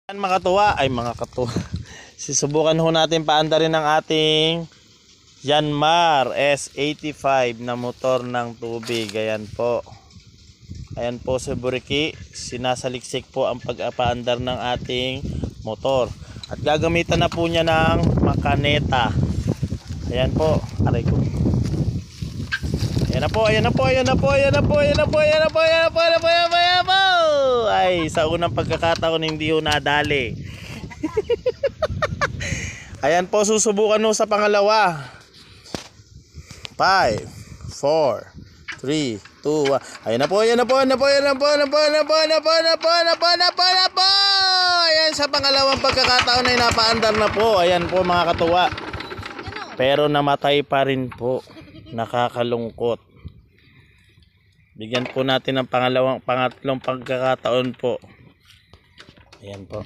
Mga katuwa, ay mga katuwa. Susubukan ho natin paandarin ng ating Yanmar S85 na motor ng tubig. Ayan po. Ayan po si Buriki. Sinasaliksik po ang pag-apaandar ng ating motor. At gagamitan na po niya ng makaneta. Ayan po. Aray ko. Ayan na po, ayan na po, ayan na po, ayan na po, ayan na po, ayan na po, ayan na po, ayan na po, ayan na po, ayan na po. Ay, sa unang pagkakataon hindi ho nadali. Ayan po, susubukan ho sa pangalawa. 5, 4, 3, 2, 1. Ayan na po, ayan na po, ayan na po, ayan na po, ayan na po, ayan na po, ayan na po, ayan na po, ayan na po, ayan na po, ayan na po. Ayan, sa pangalawang pagkakataon ay napaandar na po. Ayan po mga katuwa. Pero namatay pa rin po. Nakakalungkot. Bigyan po natin ng pangatlong pagkakataon po. Ayan po.